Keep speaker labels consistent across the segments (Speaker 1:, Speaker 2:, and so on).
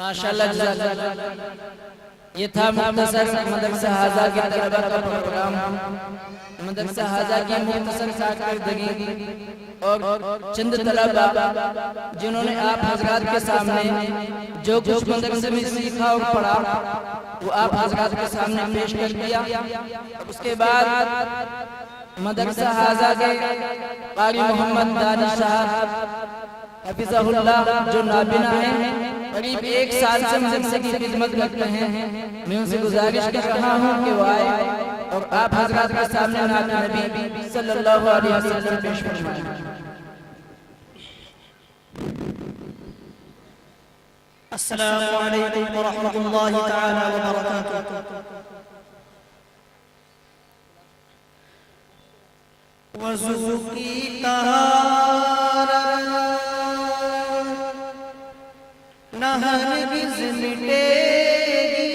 Speaker 1: माशाअल्लाह ये था मुख्तसर मदरसा हाजा के तलबा का प्रोग्राम। मदरसा हाजा की मुख्तसर कारकर्दगी और चंद तलबा जिन्होंने आप हजरात के सामने जो कुछ मदरसे में सीखा और पढ़ा वो आप हजरात के सामने पेश कर दिया। उसके बाद मदरसा हाजा के कारी मोहम्मद दानिश साहब हफिज़हुल्लाह जो नाबिना हैं, करीब 1 साल से मदरसे की खिदमत करते हैं। मैं उनसे गुजारिश कर रहा हूँ कि वो आए और आप हजरात के सामने नात नबी सल्लल्लाहु अलैहि वसल्लम पेश फरमाएं।
Speaker 2: अस्सलामु अलैकुम व रहमतुल्लाहि तआला व बरकातुहू। वज़ू की तहारत न हरगिज़ मिटेगी,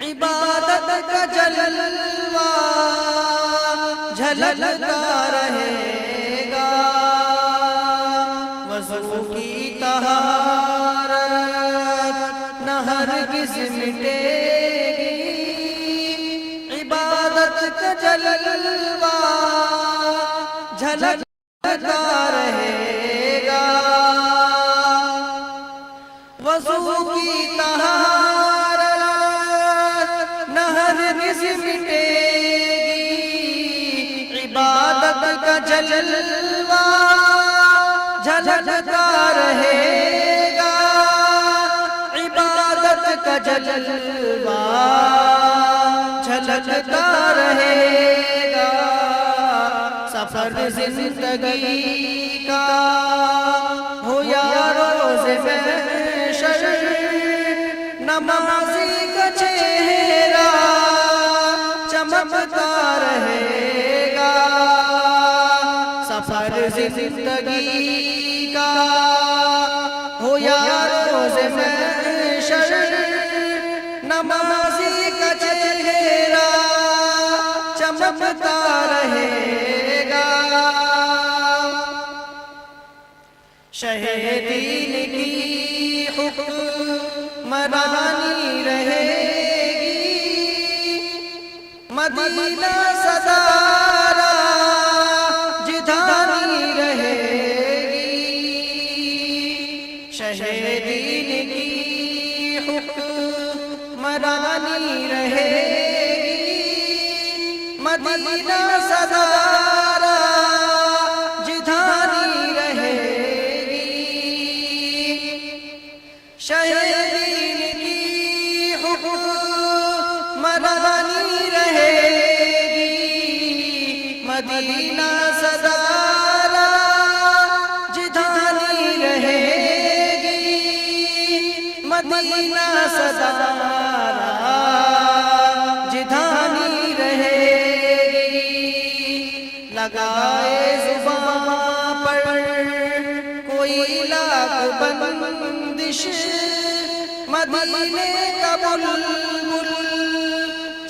Speaker 2: इबादत का जलवा झलकता रहेगा। वज़ू की तहारत न हरगिज़ मिटेगी, इबादत का जलवा झलकता रहेगा। वज़ू की तहारत न हरगिज़ मिटेगी, इबादत का जलवा झलकता रहेगा। इबादत का जलवा झलकता रहेगा। सफर जिंदगी का हो या रोज़े महशर, नमाज़ी का चेहरा चमकता रहेगा। सफर जिंदगी का हो या रोज़े महशर, नमाज़ी का चेहरा चमकता रहेगा। शहीदीन की हुक्मरानी रहेगी, मदीना सदा राजधानी रहेगी। शहीदीन की हुक्मरानी रहेगी, मदीना सदा राजधानी रहेगी। शहीदीन की हुक्मरानी रहेगी, मदीना सदा राजधानी रहेगी। मदीना सदा राजधानी रहेगी। लगाए ज़ुबान पर कोई लाख बंदिश, मदीने का बुलबुल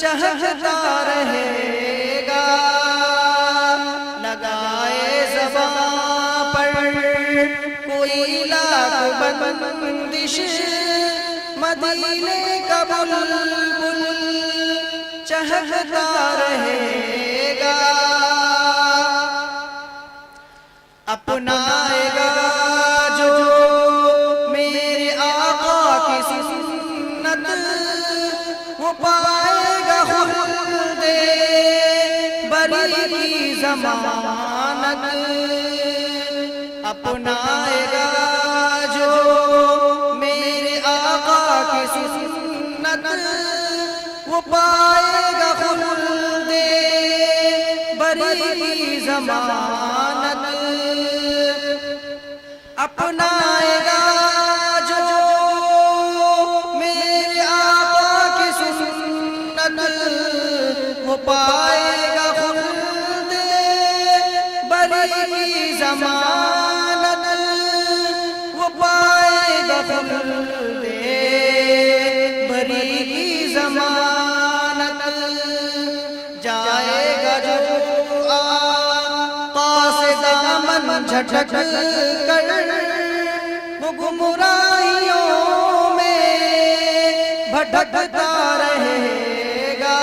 Speaker 2: चहकता रहेगा। लगाए ज़ुबान पर कोई लाख बंदिश, मदीने का बुलबुल चहकता रहेगा। अपनाएगा जो मेरे आका की सुन्नत, वो पाएगा खुल्दे बरी की ज़मानत। अपनाएगा जो मेरे आका की सुन्नत, वो पाएगा खुल्दे बरी की ज़मानत। अपनाएगा जो मेरे आका की सुन्नत, वो पाएगा खुल्दे बरी की ज़मानत। वो पाएगा खुल्दे बरी की ज़मानत। जाएगा जो आका से दामन झटक कर, वो गुमराही भटकता रहेगा।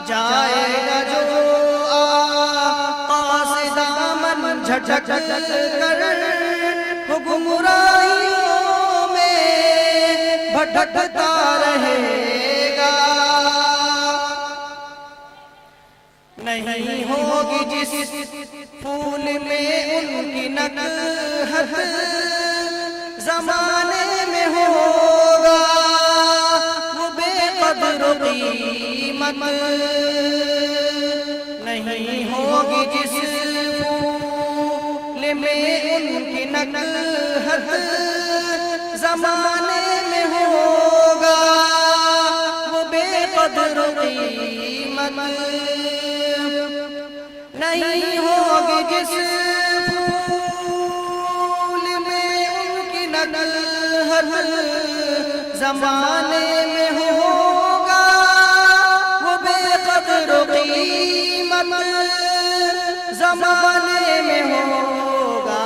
Speaker 2: जाएगा जो आकाश दामन झटक कर, गुमराहियों में भटकता रहेगा। नहीं होगी जिस फूल में उनकी नकहत, ज़माने में होगा वो बेक़द्र कीमत। नहीं होगी जिस फूल में उनकी नकहत, ज़माने में होगा वो बेक़द्र कीमत। नहीं होगी जिस फूल में उनकी नकहत, ज़माने में होगा वो बेक़द्र कीमत। ज़माने में होगा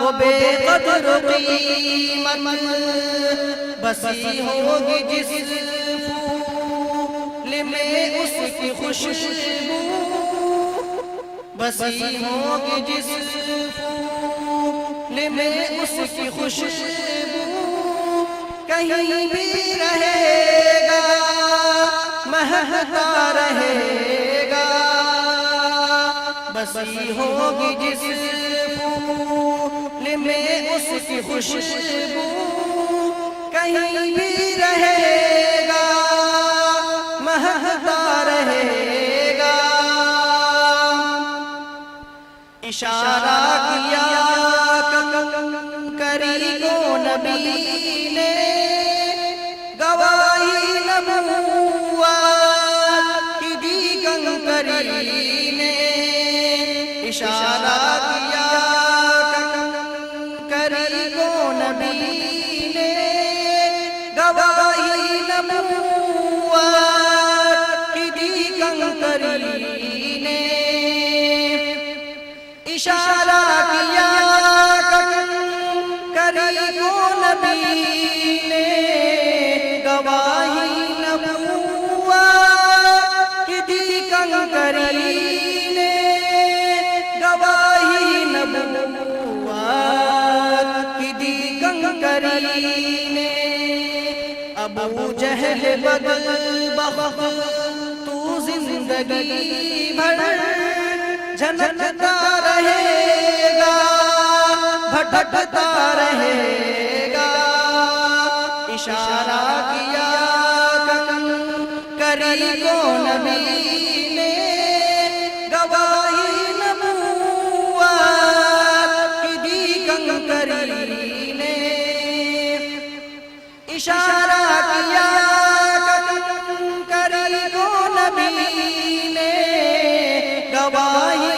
Speaker 2: वो बेक़द्र कीमत। बसी होगी जिस फूल में उसकी खुशबू, बसी होगी जिस फूल में उसकी खुशबू, कहीं भी रहेगा महकता रहेगा। बसी होगी जिस फूल में उसकी खुशबू, कहीं भी रहेगा महकता रहेगा। इशारा किया कंकरी को नबी ने, गवाही नबुव्वत की दी कंकरी ने। इशारा किया कंकरी को नबी ने, गवाही नबुव्वत की दी कंकरी ने। इशारा किया कंकरी को नबी ने, गवाही नबुव्वत की दी कंकरी ने। गवाही नबुव्वत की दी कंकरी ने। अबू जहल बदबख्त तू जिंदगी भर झनकता रहेगा, भटकता रहेगा। इशारा किया कंकरी को नबी ने, गवाही नबुव्वत की दी कंकरी ने। इशारा किया कंकरी को नबी ने, गवाही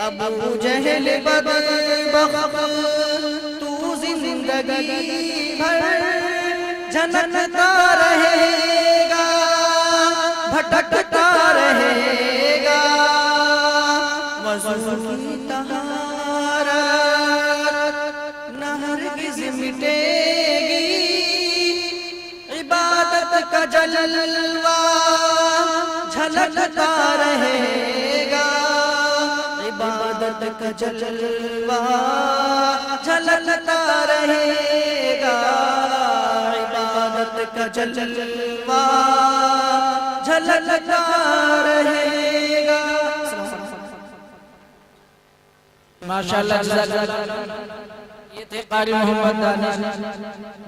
Speaker 2: अबू जहल बदबख्त तू जिंदगी भर झनकता रहेगा, भटकता रहेगा। वज़ू की तहारत न हरगिज़ मिटेगी, इबादत का जलवा झलकता रहेगा। इबादत का जलवा झलकता रहेगा। इबादत का जलवा झलकता रहेगा।
Speaker 1: माशाअल्लाह ये थे कारी मोहम्मद दानिश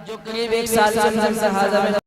Speaker 1: जो करीब 1 साल से हाज़िर